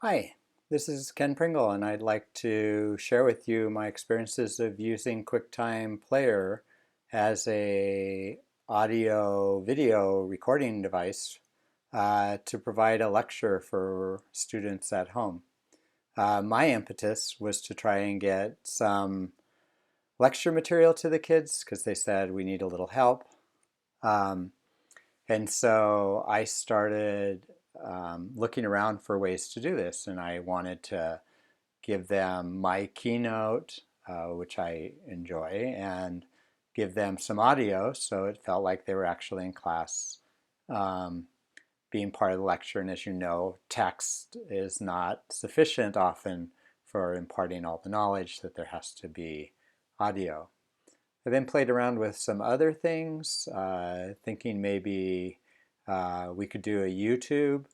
Hi, this is Ken Pringle, and I'd like to share with you my experiences of using QuickTime Player as a audio video recording device to provide a lecture for students at home. My impetus was to try and get some lecture material to the kids because they said we need a little help. Um, and so I started looking around for ways to do this, and I wanted to give them my keynote, which I enjoy, and give them some audio so it felt like they were actually in class um, being part of the lecture. And as you know, text is not sufficient often for imparting all the knowledge, that there has to be audio. I then played around with some other things, thinking maybe we could do a YouTube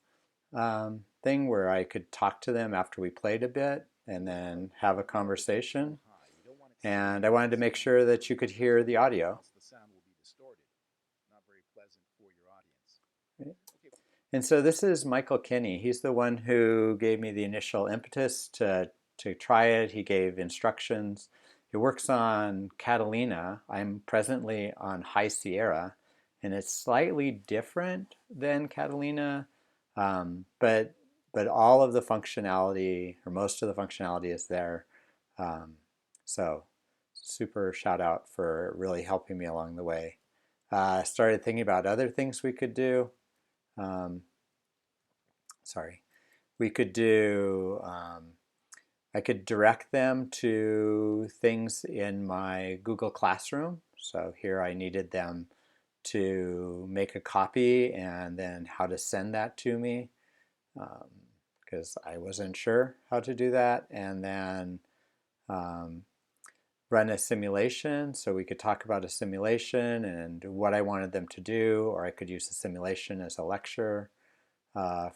thing where I could talk to them after we played a bit and then have a conversation. And I wanted to make sure that you could hear the audio. And so this is Michael Kinney. He's the one who gave me the initial impetus to try it. He gave instructions. It works on Catalina. I'm presently on High Sierra, and it's slightly different than Catalina, but all of the functionality, or most of the functionality, is there. So super shout out for really helping me along the way. Started thinking about other things we could do. Um, sorry, we could do, I could direct them to things in my Google Classroom. So here I needed them to make a copy and then how to send that to me, because I wasn't sure how to do that. And then um, run a simulation, so we could talk about a simulation and what I wanted them to do, or I could use the simulation as a lecture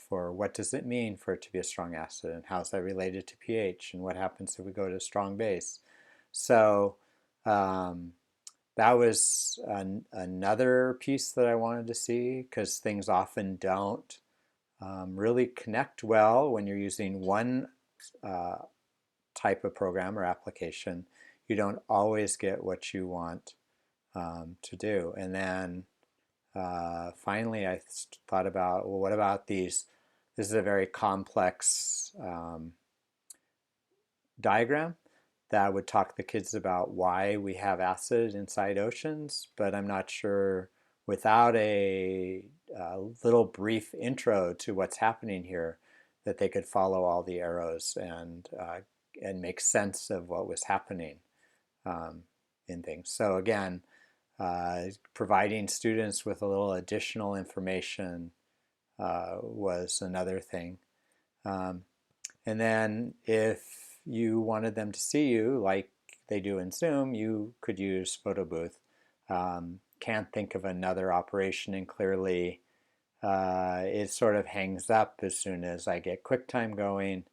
for what does it mean for it to be a strong acid, and how's that related to pH, and what happens if we go to a strong base. So um, that was another piece that I wanted to see, because things often don't really connect well when you're using one uh, type of program or application. You don't always get what you want to do. And then finally, I thought about, well, what about these? This is a very complex diagram that would talk to the kids about why we have acid inside oceans, but I'm not sure without a little brief intro to what's happening here that they could follow all the arrows and make sense of what was happening um, in things. So again, providing students with a little additional information was another thing. Um, and then if you wanted them to see you like they do in Zoom, you could use photo booth. Can't think of another operation, and clearly it sort of hangs up as soon as I get QuickTime going,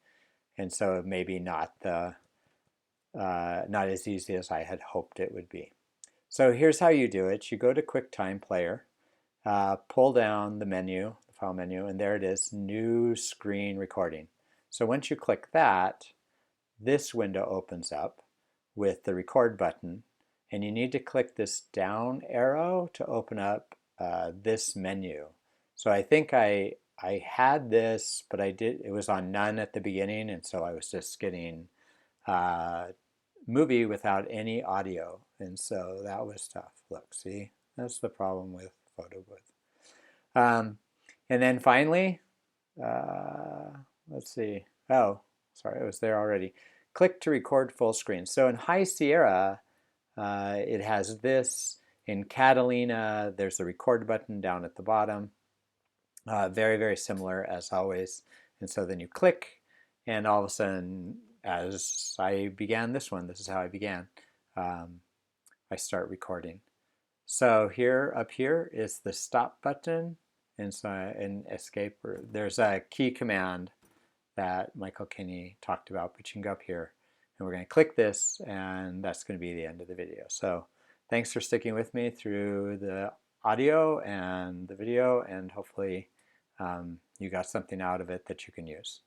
and so maybe not as easy as I had hoped it would be. So here's how you do it. You go to QuickTime Player, pull down the menu, the file menu, and there it is, New Screen Recording. So once you click that, this window opens up with the record button, and you need to click this down arrow to open up this menu. So I think I had this, but it was on none at the beginning, and so I was just getting movie without any audio, and so that was tough. Look, see, that's the problem with photo booth. Um, and then finally, uh, let's see. Oh, sorry, I was there already. Click to record full screen. So in High Sierra, it has this. In Catalina, there's the record button down at the bottom. Very, very similar as always. And so then you click, and all of a sudden, as I began this one, this is how I began. I start recording. So here, up here, is the stop button, and so in escape, there's a key command that Michael Kinney talked about, but you can go up here, and we're going to click this, and that's going to be the end of the video. So thanks for sticking with me through the audio and the video, and hopefully you got something out of it that you can use.